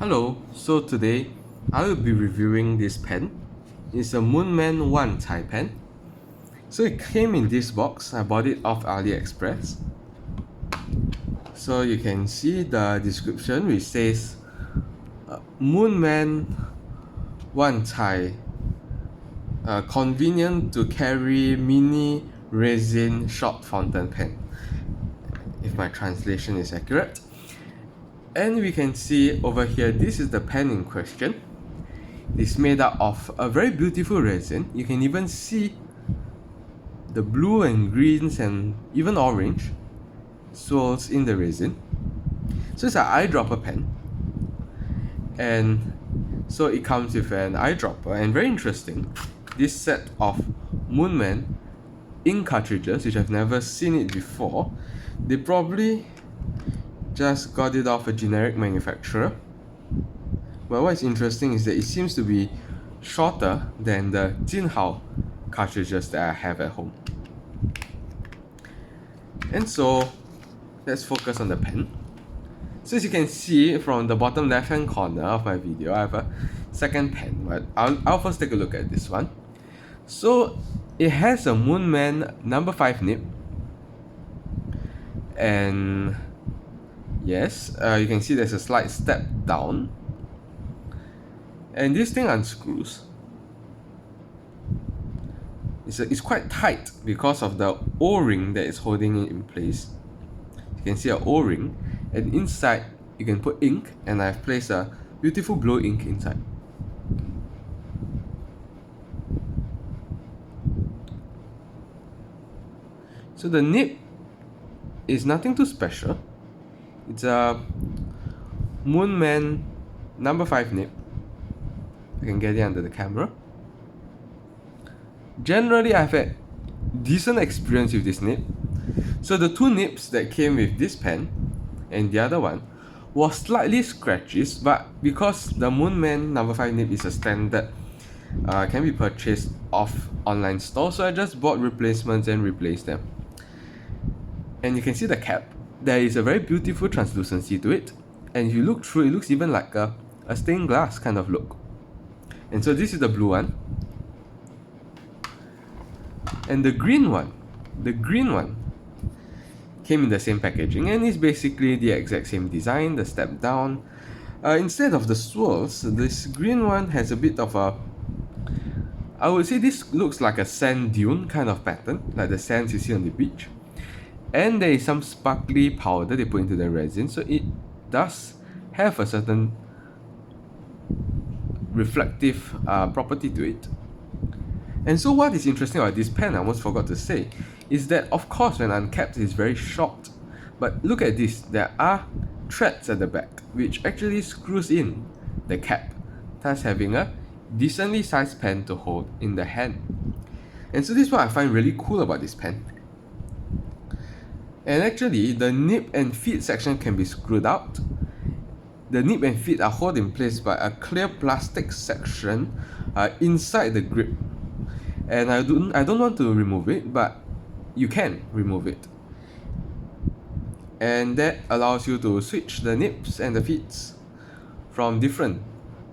Hello, so today I will be reviewing this pen. It's a Moonman Wancai pen. So it came in this box. I bought it off AliExpress. So you can see the description which says Moonman Wancai, convenient to carry mini resin short fountain pen, if my translation is accurate. And we can see over here, this is the pen in question. It's made out of a very beautiful resin. You can even see the blue and greens and even orange swirls in the resin. So it's an eyedropper pen, and so it comes with an eyedropper. And very interesting, this set of Moonman ink cartridges, which I've never seen it before. They probably just got it off a generic manufacturer. But what's interesting is that it seems to be shorter than the Jinhao cartridges that I have at home. And so let's focus on the pen. So as you can see from the bottom left hand corner of my video, I have a second pen, but I'll first take a look at this one. So it has a Moonman number 5 nib, and yes, you can see there's a slight step down, and this thing unscrews. It's quite tight because of the O-ring that is holding it in place. You can see a O-ring, and inside you can put ink, and I've placed a beautiful blue ink inside. So the nib is nothing too special. It's a Moonman number 5 nib. I can get it under the camera. Generally, I've had decent experience with this nib. So the two nibs that came with this pen and the other one was slightly scratchy, but because the Moonman number 5 nib is a standard, can be purchased off online store, so I just bought replacements and replaced them. And you can see the cap. There is a very beautiful translucency to it, and if you look through, it looks even like a stained glass kind of look. And so this is the blue one. And the green one came in the same packaging, and is basically the exact same design, the step down. Instead of the swirls, this green one has a bit of a, I would say this looks like a sand dune kind of pattern, like the sands you see on the beach. And there is some sparkly powder they put into the resin, so it does have a certain reflective property to it. And so what is interesting about this pen, I almost forgot to say, is that of course when uncapped it's very short. But look at this, there are threads at the back which actually screws in the cap, thus having a decently sized pen to hold in the hand. And so this is what I find really cool about this pen. And actually the nib and feet section can be screwed out. The nib and feet are held in place by a clear plastic section inside the grip. And I don't want to remove it, but you can remove it. And that allows you to switch the nibs and the feet from different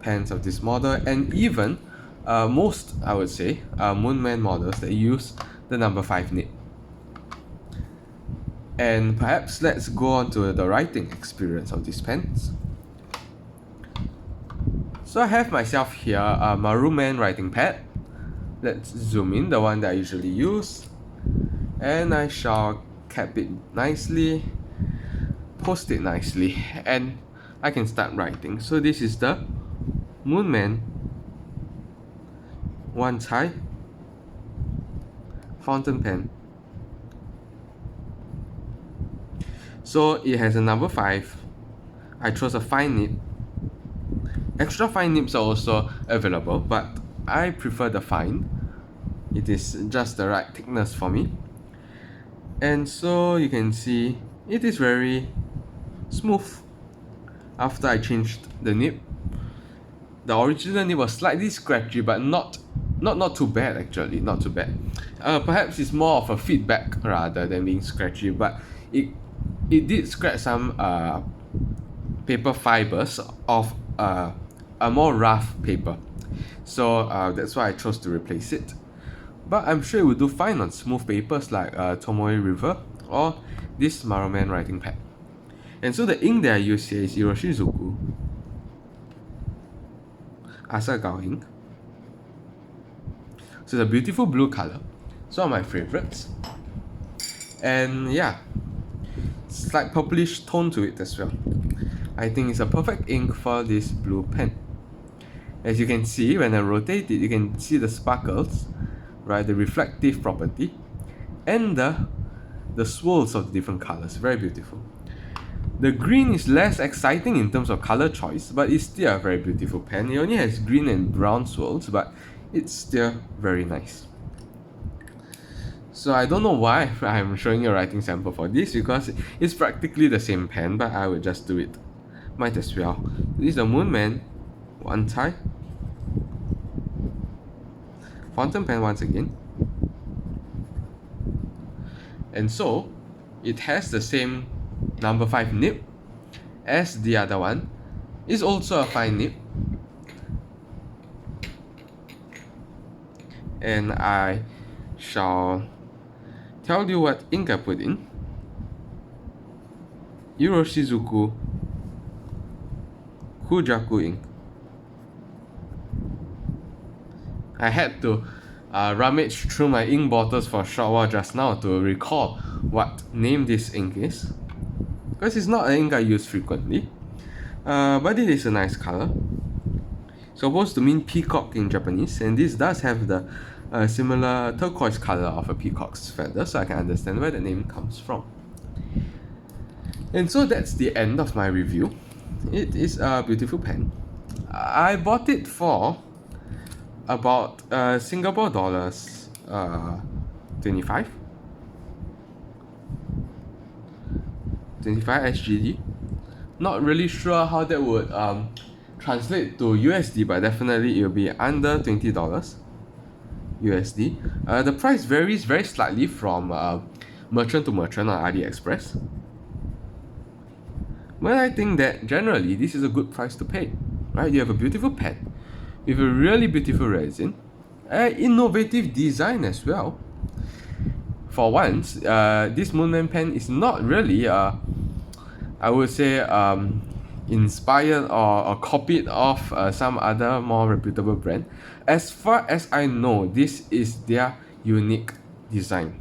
pens of this model, and even most, I would say, Moonman models that use the number 5 nib. And perhaps let's go on to the writing experience of these pens. So I have myself here a Moonman writing pad. Let's zoom in, the one that I usually use, and I shall cap it nicely, post it nicely, and I can start writing. So this is the Moonman Wancai fountain pen. So it has a number 5. I chose a fine nib. Extra fine nibs are also available, but I prefer the fine. It is just the right thickness for me. And so you can see it is very smooth. After I changed the nib, the original nib was slightly scratchy, but not too bad actually, not too bad. Perhaps it's more of a feedback rather than being scratchy, but it did scratch some paper fibers off a more rough paper. So that's why I chose to replace it. But I'm sure it would do fine on smooth papers like Tomoe River or this Moonman writing pad. And so the ink that I use here is Iroshizuku Asagao ink. So it's a beautiful blue color. It's one of my favorites. And yeah, slight purplish tone to it as well. I think it's a perfect ink for this blue pen. As you can see, when I rotate it, you can see the sparkles, right? The reflective property and the swirls of the different colors. Very beautiful. The green is less exciting in terms of color choice, but it's still a very beautiful pen. It only has green and brown swirls, but it's still very nice. So I don't know why I'm showing you a writing sample for this, because it's practically the same pen, but I will just do it. Might as well. This is the Moonman Wancai fountain pen once again. And so it has the same number 5 nib as the other one. It's also a fine nib. And I shall tell you what ink I put in. Iroshizuku Kujaku ink. I had to rummage through my ink bottles for a short while just now to recall what name this ink is, because it's not an ink I use frequently, but it is a nice color. Supposed to mean peacock in Japanese, and this does have the similar turquoise color of a peacock's feather, so I can understand where the name comes from. And so that's the end of my review. It is a beautiful pen. I bought it for about Singapore dollars 25 SGD. Not really sure how that would translate to USD, but definitely it will be under $20 USD. The price varies very slightly from merchant to merchant on AliExpress, but I think that generally this is a good price to pay, right? You have a beautiful pen with a really beautiful resin, innovative design as well. For once, this Moonman pen is not really I would say inspired or copied off some other more reputable brand. As far as I know, this is their unique design,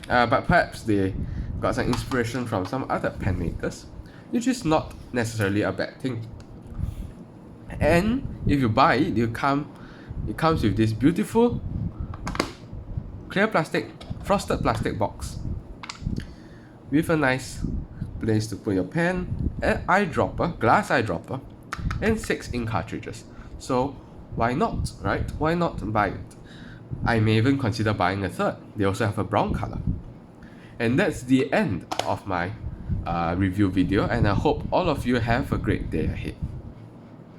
but perhaps they got some inspiration from some other pen makers, which is not necessarily a bad thing. And if you buy it, it comes with this beautiful clear plastic, frosted plastic box with a nice place to put your pen, an eyedropper, glass eyedropper, and 6 ink cartridges. So why not, right? Why not buy it? I may even consider buying a third. They also have a brown color. And that's the end of my review video, and I hope all of you have a great day ahead.